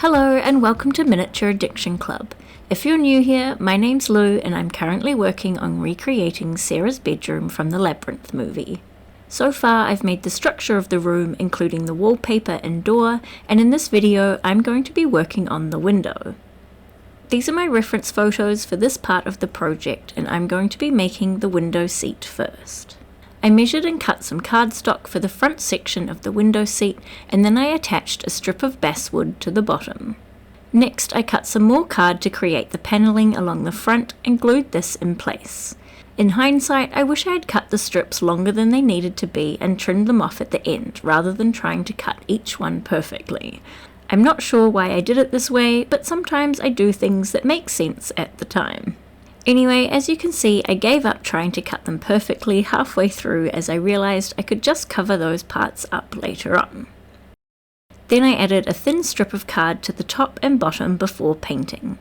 Hello and welcome to Miniature Addiction Club. If you're new here, my name's Lou and I'm currently working on recreating Sarah's bedroom from the Labyrinth movie. So far I've made the structure of the room including the wallpaper and door, and in this video I'm going to be working on the window. These are my reference photos for this part of the project and I'm going to be making the window seat first. I measured and cut some cardstock for the front section of the window seat and then I attached a strip of basswood to the bottom. Next I cut some more card to create the panelling along the front and glued this in place. In hindsight, I wish I had cut the strips longer than they needed to be and trimmed them off at the end rather than trying to cut each one perfectly. I'm not sure why I did it this way, but sometimes I do things that make sense at the time. Anyway, as you can see, I gave up trying to cut them perfectly halfway through as I realized I could just cover those parts up later on. Then I added a thin strip of card to the top and bottom before painting.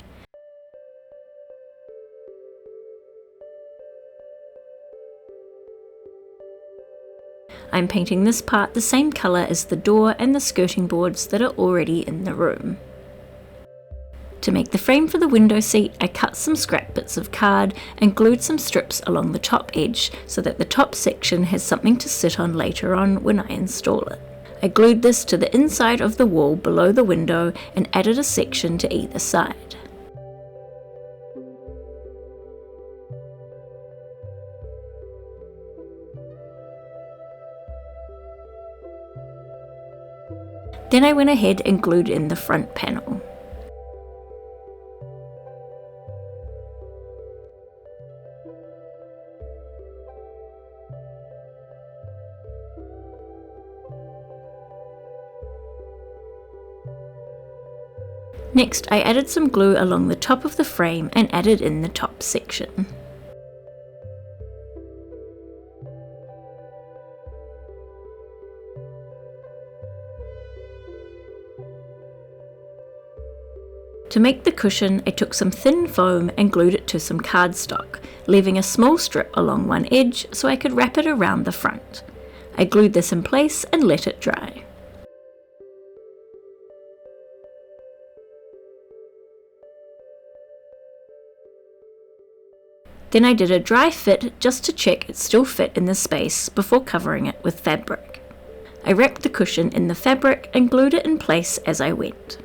I'm painting this part the same colour as the door and the skirting boards that are already in the room. To make the frame for the window seat, I cut some scrap bits of card and glued some strips along the top edge so that the top section has something to sit on later on when I install it. I glued this to the inside of the wall below the window and added a section to either side. Then I went ahead and glued in the front panel. Next, I added some glue along the top of the frame and added in the top section. To make the cushion, I took some thin foam and glued it to some cardstock, leaving a small strip along one edge so I could wrap it around the front. I glued this in place and let it dry. Then I did a dry fit just to check it still fit in the space before covering it with fabric. I wrapped the cushion in the fabric and glued it in place as I went.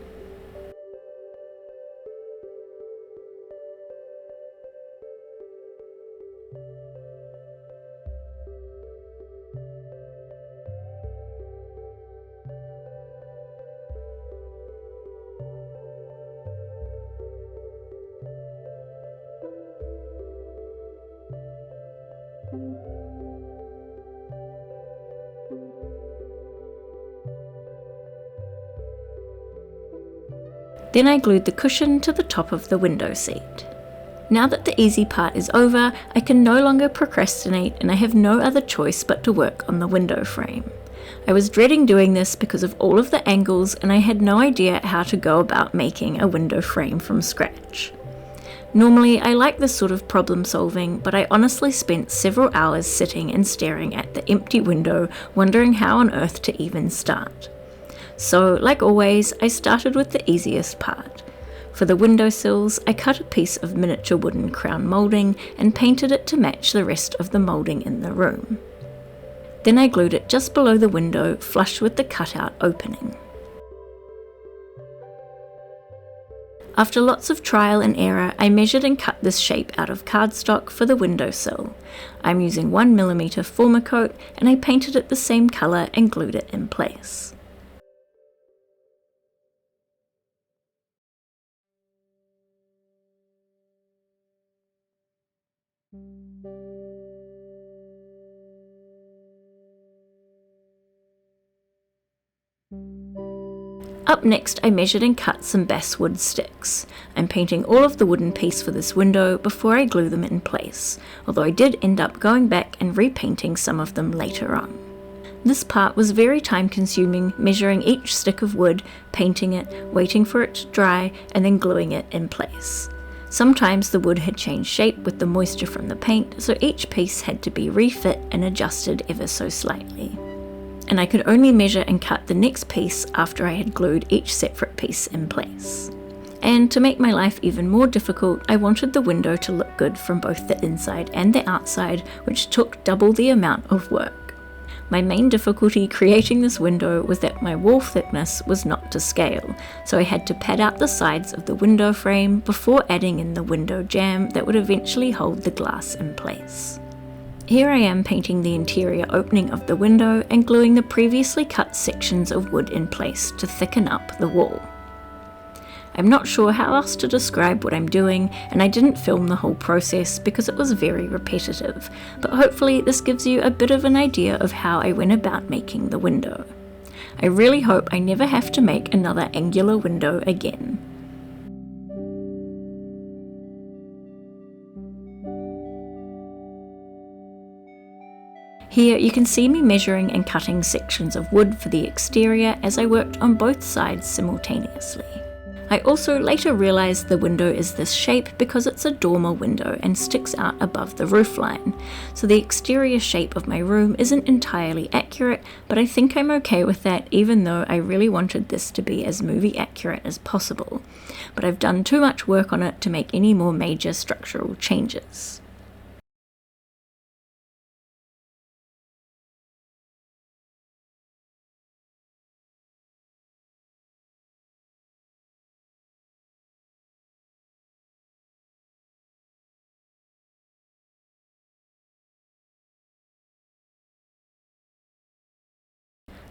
Then I glued the cushion to the top of the window seat. Now that the easy part is over, I can no longer procrastinate and I have no other choice but to work on the window frame. I was dreading doing this because of all of the angles and I had no idea how to go about making a window frame from scratch. Normally I like this sort of problem solving, but I honestly spent several hours sitting and staring at the empty window wondering how on earth to even start. So, like always, I started with the easiest part. For the windowsills, I cut a piece of miniature wooden crown moulding and painted it to match the rest of the moulding in the room. Then I glued it just below the window, flush with the cutout opening. After lots of trial and error, I measured and cut this shape out of cardstock for the windowsill. I'm using 1mm former coat and I painted it the same colour and glued it in place. Up next, I measured and cut some basswood sticks. I'm painting all of the wooden piece for this window before I glue them in place, although I did end up going back and repainting some of them later on. This part was very time consuming, measuring each stick of wood, painting it, waiting for it to dry, and then gluing it in place. Sometimes the wood had changed shape with the moisture from the paint, so each piece had to be refit and adjusted ever so slightly. and I could only measure and cut the next piece after I had glued each separate piece in place. And to make my life even more difficult, I wanted the window to look good from both the inside and the outside, which took double the amount of work. My main difficulty creating this window was that my wall thickness was not to scale, so I had to pad out the sides of the window frame before adding in the window jamb that would eventually hold the glass in place. Here I am painting the interior opening of the window and gluing the previously cut sections of wood in place to thicken up the wall. I'm not sure how else to describe what I'm doing, and I didn't film the whole process because it was very repetitive, but hopefully this gives you a bit of an idea of how I went about making the window. I really hope I never have to make another angular window again. Here you can see me measuring and cutting sections of wood for the exterior as I worked on both sides simultaneously. I also later realised the window is this shape because it's a dormer window and sticks out above the roofline, so the exterior shape of my room isn't entirely accurate, but I think I'm okay with that even though I really wanted this to be as movie accurate as possible. But I've done too much work on it to make any more major structural changes.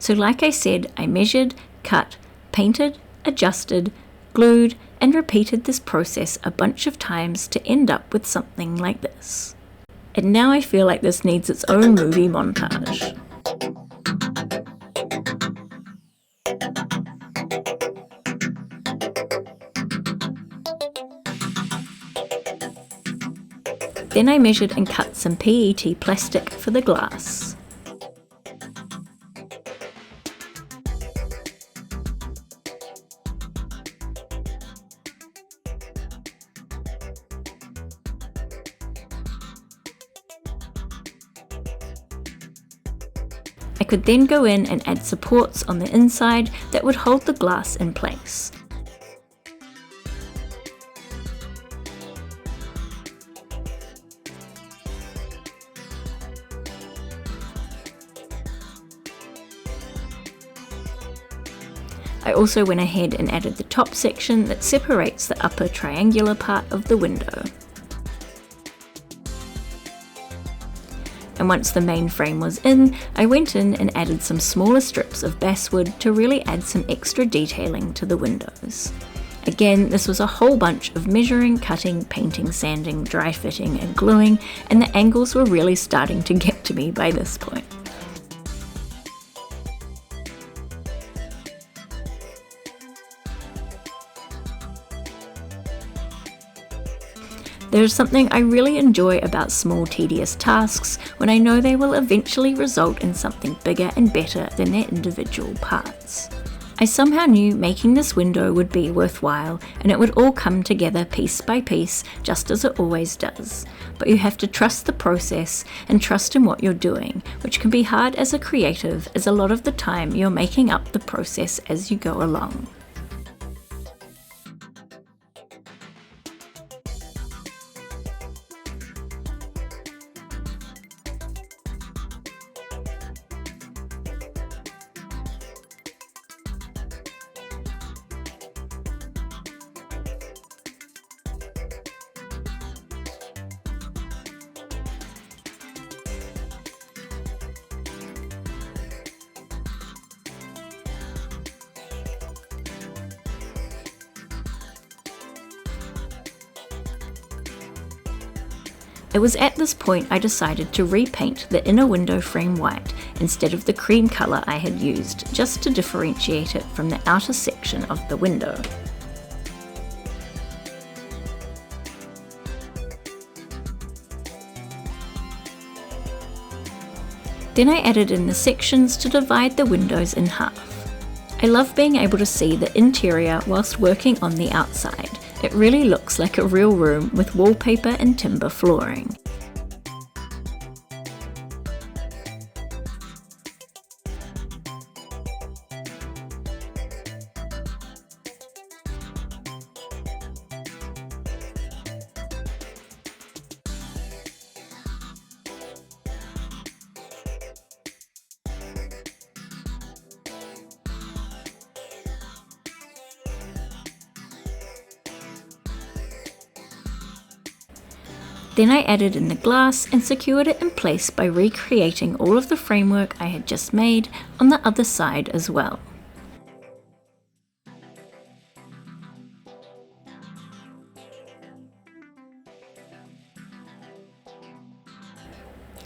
So like I said, I measured, cut, painted, adjusted, glued, and repeated this process a bunch of times to end up with something like this. And now I feel like this needs its own movie montage. Then I measured and cut some PET plastic for the glass. I could then go in and add supports on the inside that would hold the glass in place. I also went ahead and added the top section that separates the upper triangular part of the window. And once the main frame was in, I went in and added some smaller strips of basswood to really add some extra detailing to the windows. Again, this was a whole bunch of measuring, cutting, painting, sanding, dry fitting and gluing, and the angles were really starting to get to me by this point. There's something I really enjoy about small tedious tasks when I know they will eventually result in something bigger and better than their individual parts. I somehow knew making this window would be worthwhile and it would all come together piece by piece just as it always does. But you have to trust the process and trust in what you're doing, which can be hard as a creative as a lot of the time you're making up the process as you go along. It was at this point I decided to repaint the inner window frame white instead of the cream colour I had used, just to differentiate it from the outer section of the window. Then I added in the sections to divide the windows in half. I love being able to see the interior whilst working on the outside. It really looks like a real room with wallpaper and timber flooring. Then I added in the glass and secured it in place by recreating all of the framework I had just made on the other side as well.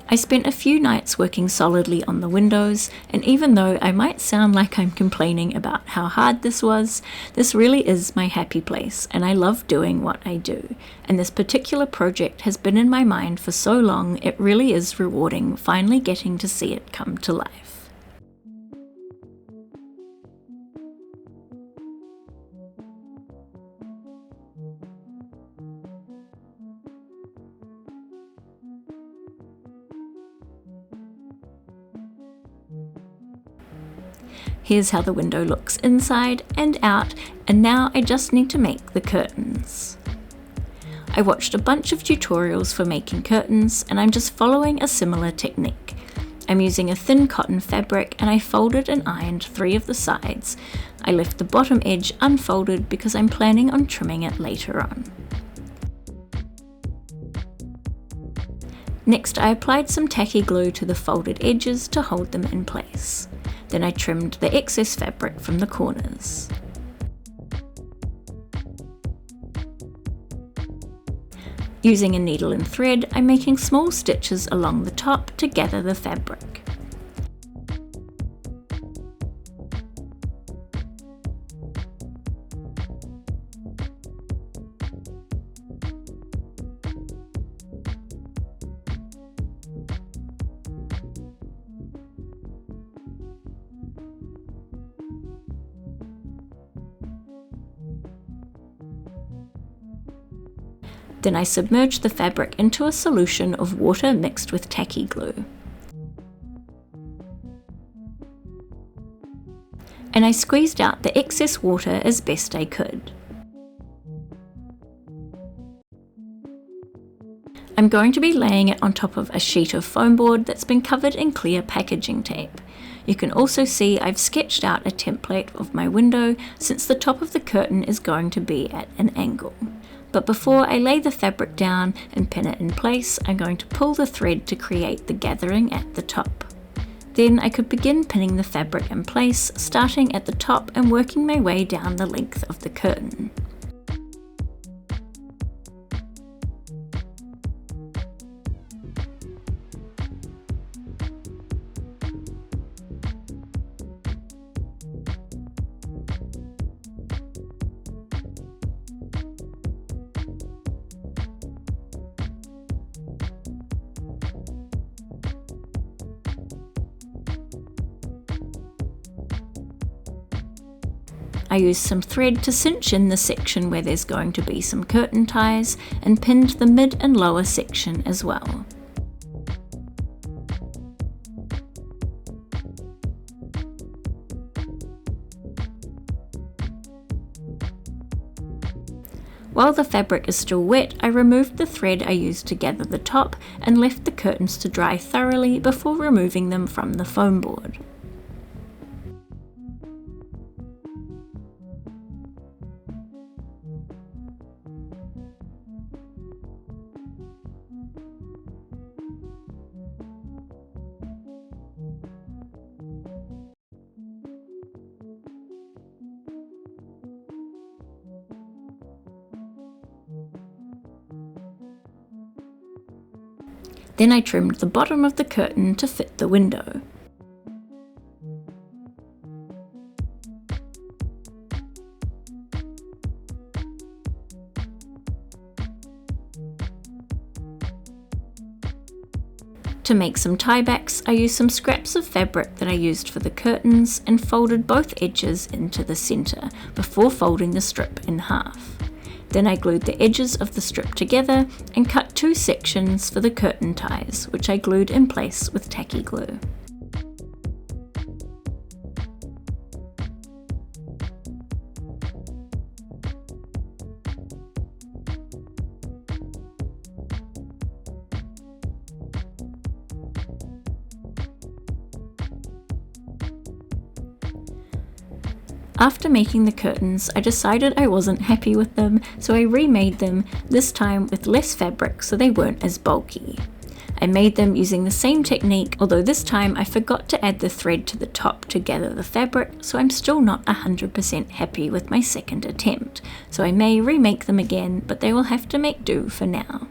I spent a few nights working solidly on the windows, and even though I might sound like I'm complaining about how hard this was, this really is my happy place, and I love doing what I do. And this particular project has been in my mind for so long, it really is rewarding finally getting to see it come to life. Here's how the window looks inside and out, and now I just need to make the curtains. I watched a bunch of tutorials for making curtains, and I'm just following a similar technique. I'm using a thin cotton fabric, and I folded and ironed 3 of the sides. I left the bottom edge unfolded because I'm planning on trimming it later on. Next, I applied some tacky glue to the folded edges to hold them in place. Then I trimmed the excess fabric from the corners. Using a needle and thread, I'm making small stitches along the top to gather the fabric. Then I submerged the fabric into a solution of water mixed with tacky glue. And I squeezed out the excess water as best I could. I'm going to be laying it on top of a sheet of foam board that's been covered in clear packaging tape. You can also see I've sketched out a template of my window since the top of the curtain is going to be at an angle. But before I lay the fabric down and pin it in place, I'm going to pull the thread to create the gathering at the top. Then I could begin pinning the fabric in place, starting at the top and working my way down the length of the curtain. I used some thread to cinch in the section where there's going to be some curtain ties and pinned the mid and lower section as well. While the fabric is still wet, I removed the thread I used to gather the top and left the curtains to dry thoroughly before removing them from the foam board. Then I trimmed the bottom of the curtain to fit the window. To make some tiebacks, I used some scraps of fabric that I used for the curtains and folded both edges into the centre before folding the strip in half. Then I glued the edges of the strip together and cut 2 sections for the curtain ties, which I glued in place with tacky glue. After making the curtains, I decided I wasn't happy with them, so I remade them, this time with less fabric so they weren't as bulky. I made them using the same technique, although this time I forgot to add the thread to the top to gather the fabric, so I'm still not 100% happy with my second attempt, so I may remake them again, but they will have to make do for now.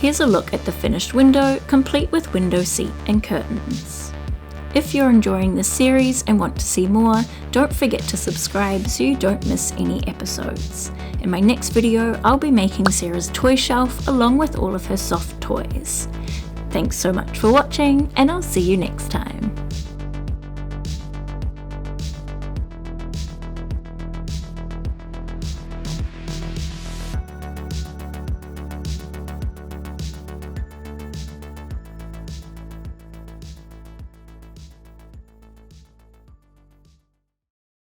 Here's a look at the finished window, complete with window seat and curtains. If you're enjoying this series and want to see more, don't forget to subscribe so you don't miss any episodes. In my next video, I'll be making Sarah's toy shelf along with all of her soft toys. Thanks so much for watching, and I'll see you next time.